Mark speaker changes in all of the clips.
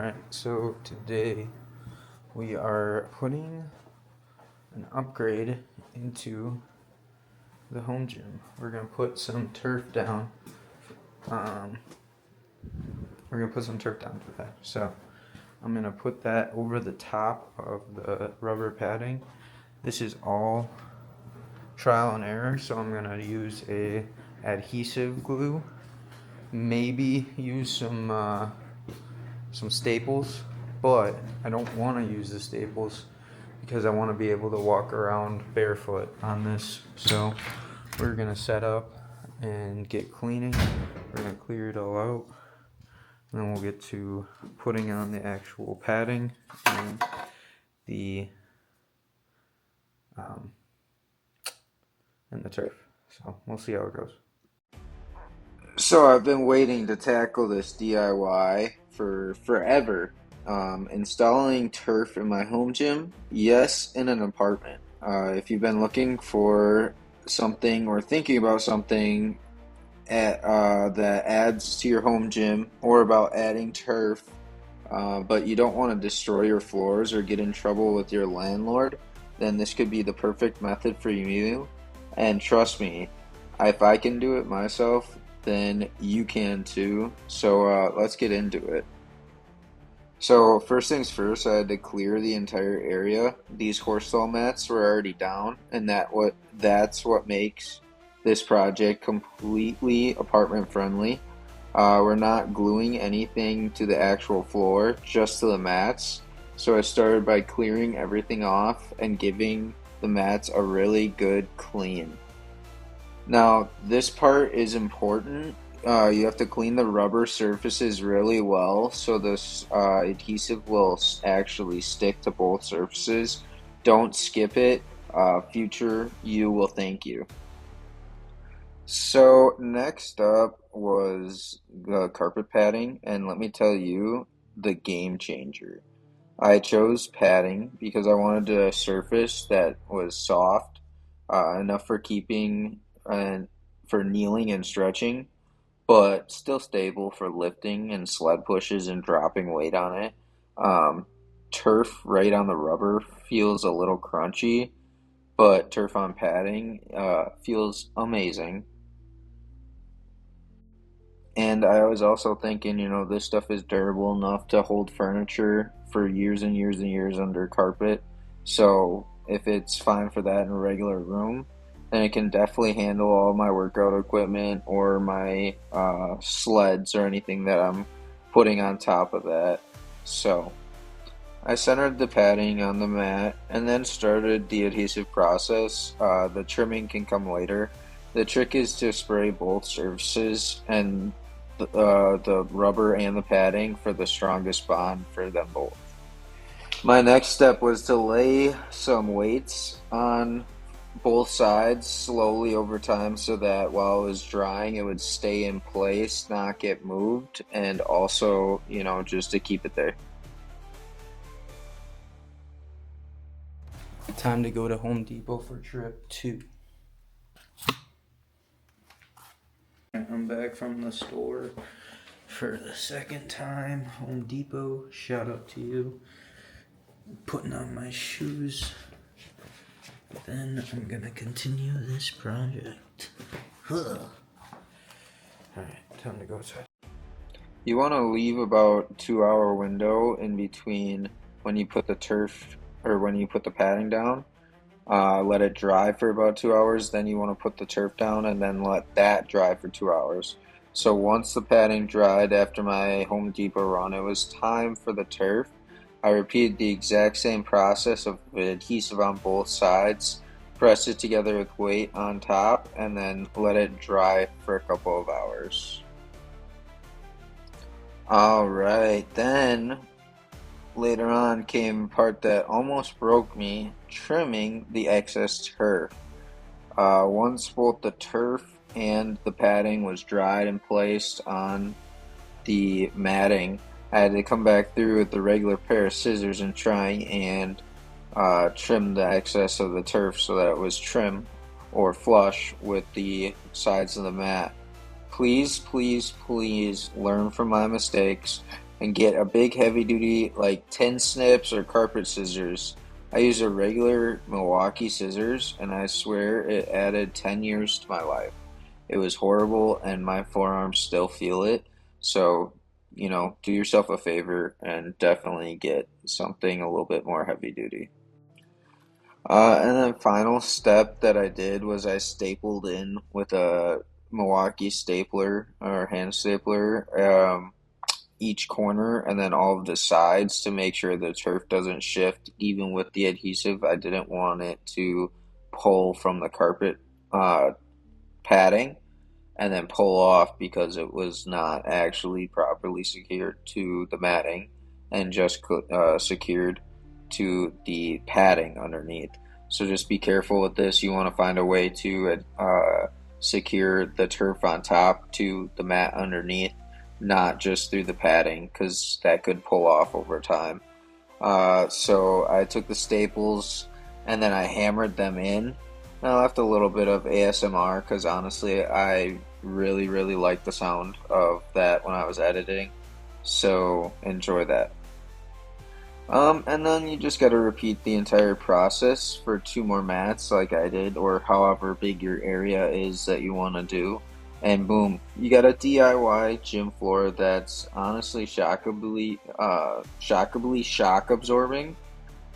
Speaker 1: Alright, so today we are putting an upgrade into the home gym. We're going to put some turf down. We're going to put some turf down today. So I'm going to put that over the top of the rubber padding. This is all trial and error, so I'm going to use a adhesive glue. Maybe use some staples, but I don't want to use the staples because I want to be able to walk around barefoot on this. So we're gonna set up and get cleaning. We're gonna clear it all out, and then we'll get to putting on the actual padding and the turf. So we'll see how it goes.
Speaker 2: So I've been waiting to tackle this DIY for forever. Installing turf in my home gym, yes, in an apartment. If you've been looking for something or thinking about something that adds to your home gym or about adding turf, but you don't want to destroy your floors or get in trouble with your landlord, then this could be the perfect method for you. And trust me, if I can do it myself, then you can too. So let's get into it. So first things first, I had to clear the entire area. These horse stall mats were already down, and that's what makes this project completely apartment friendly. We're not gluing anything to the actual floor, just to the mats. So I started by clearing everything off and giving the mats a really good clean. Now, this part is important. You have to clean the rubber surfaces really well so this adhesive will actually stick to both surfaces. Don't skip it. Future you will thank you. So next up was the carpet padding, and let me tell you, the game changer. I chose padding because I wanted a surface that was soft, enough for keeping and for kneeling and stretching, but still stable for lifting and sled pushes and dropping weight on it. Um, Turf right on the rubber feels a little crunchy, but turf on padding feels amazing. And I was also thinking, this stuff is durable enough to hold furniture for years and years and years under carpet. So if it's fine for that in a regular room, then it can definitely handle all my workout equipment or my sleds or anything that I'm putting on top of that. So I centered the padding on the mat and then started the adhesive process. The trimming can come later. The trick is to spray both surfaces and the rubber and the padding for the strongest bond for them both. My next step was to lay some weights on both sides slowly over time so that while it was drying it would stay in place, not get moved, and also, just to keep it there.
Speaker 1: Time to go to Home Depot for trip 2. I'm back from the store for the second time. Home Depot, shout out to you. Putting on my shoes. Then I'm gonna continue this project. Alright, time to go outside.
Speaker 2: You want to leave about 2 hour window in between when you put the turf or when you put the padding down. Let it dry for about 2 hours, then you want to put the turf down and then let that dry for 2 hours. So once the padding dried after my Home Depot run, it was time for the turf. I repeated the exact same process of adhesive on both sides, pressed it together with weight on top, and then let it dry for a couple of hours. Alright, then later on came a part that almost broke me, trimming the excess turf. Once both the turf and the padding was dried and placed on the matting, I had to come back through with the regular pair of scissors and try and trim the excess of the turf so that it was trim or flush with the sides of the mat. Please, please, please learn from my mistakes. and get a big heavy duty like tin snips or carpet scissors. I use a regular Milwaukee scissors, and I swear it added 10 years to my life. It was horrible, and my forearms still feel it. So, do yourself a favor and definitely get something a little bit more heavy duty. And then final step that I did was I stapled in with a Milwaukee stapler or hand stapler, each corner and then all of the sides to make sure the turf doesn't shift. Even with the adhesive, I didn't want it to pull from the carpet uh, padding and then pull off because it was not actually properly secured to the matting and just secured to the padding underneath. So just be careful with this. You want to find a way to secure the turf on top to the mat underneath, not just through the padding, because that could pull off over time. So I took the staples and then I hammered them in. And I left a little bit of ASMR because honestly, I really, really like the sound of that when I was editing. So enjoy that. And then you just got to repeat the entire process for two more mats, like I did, or however big your area is that you want to do. And boom, you got a DIY gym floor that's honestly shockably shock absorbing,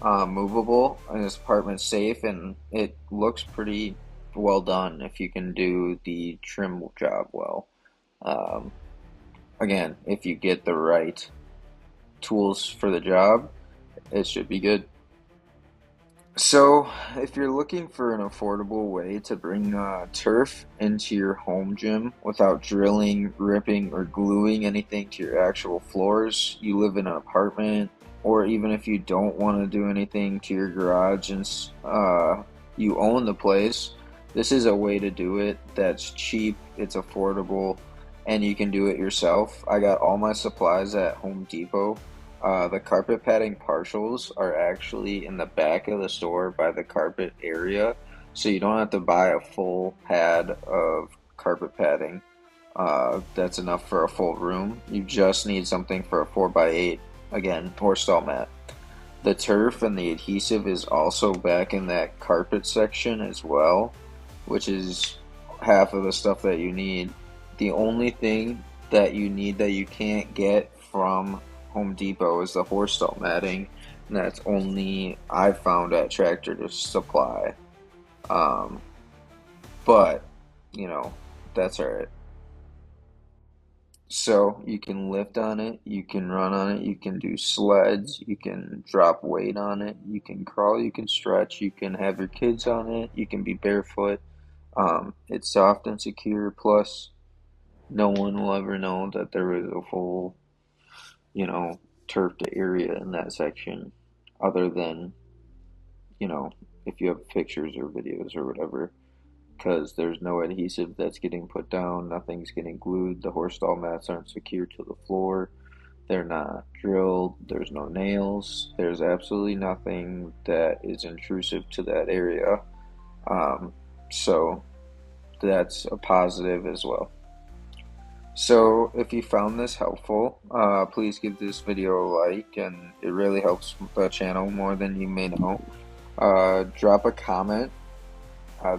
Speaker 2: movable, and this apartment's safe, and it looks pretty well done if you can do the trim job well. Um, Again, if you get the right tools for the job, it should be good. So, if you're looking for an affordable way to bring turf into your home gym without drilling, ripping, or gluing anything to your actual floors, you live in an apartment, or even if you don't want to do anything to your garage and you own the place, this is a way to do it that's cheap, it's affordable, and you can do it yourself. I got all my supplies at Home Depot. The carpet padding partials are actually in the back of the store by the carpet area, so you don't have to buy a full pad of carpet padding. That's enough for a full room. You just need something for a 4x8, again, or stall mat. The turf and the adhesive is also back in that carpet section as well, which is half of the stuff that you need. The only thing that you need that you can't get from Home Depot is the horse stall matting, and that's only I found at Tractor Supply. Um, but that's alright. So you can lift on it, you can run on it, you can do sleds, you can drop weight on it, you can crawl, you can stretch, you can have your kids on it, you can be barefoot. It's soft and secure, plus no one will ever know that there was a full, you know, turfed area in that section, other than, you know, if you have pictures or videos or whatever, because there's no adhesive that's getting put down, nothing's getting glued, the horse stall mats aren't secured to the floor, they're not drilled, there's no nails, there's absolutely nothing that is intrusive to that area. Um, so that's a positive as well. So if you found this helpful, please give this video a like, and it really helps the channel more than you may know. Drop a comment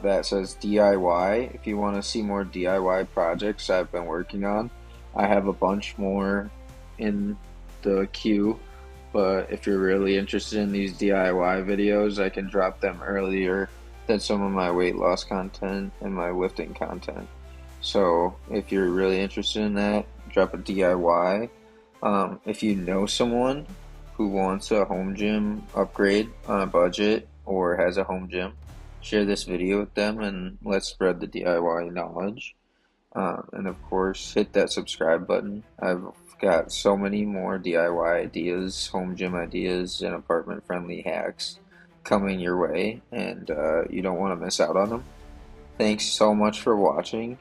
Speaker 2: that says DIY if you want to see more DIY projects I've been working on. I have a bunch more in the queue, but if you're really interested in these DIY videos, I can drop them earlier than some of my weight loss content and my lifting content. So if you're really interested in that, drop a DIY. If you know someone who wants a home gym upgrade on a budget or has a home gym, share this video with them and let's spread the DIY knowledge. And of course, hit that subscribe button. I've got so many more DIY ideas, home gym ideas, and apartment friendly hacks coming your way, and you don't want to miss out on them. Thanks so much for watching,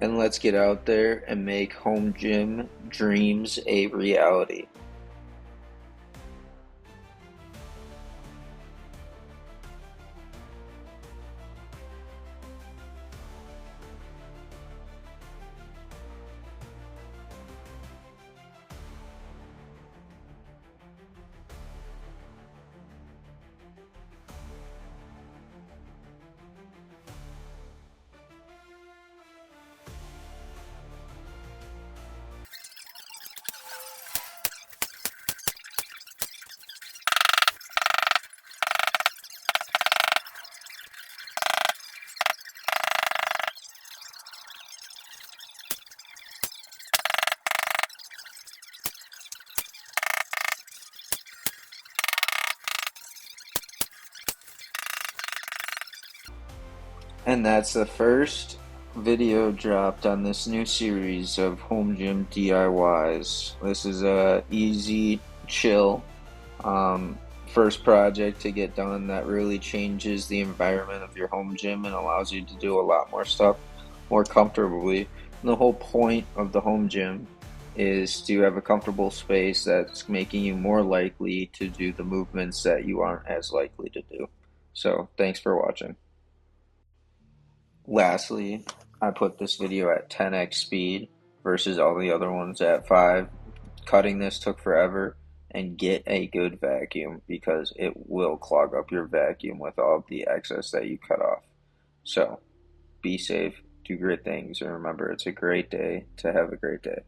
Speaker 2: and let's get out there and make home gym dreams a reality. And that's the first video dropped on this new series of home gym DIYs. This is a easy, chill, first project to get done that really changes the environment of your home gym and allows you to do a lot more stuff more comfortably. And the whole point of the home gym is to have a comfortable space that's making you more likely to do the movements that you aren't as likely to do. So, thanks for watching. Lastly, I put this video at 10x speed versus all the other ones at 5. Cutting this took forever, and get a good vacuum because it will clog up your vacuum with all the excess that you cut off. So, be safe, do great things, and remember it's a great day to have a great day.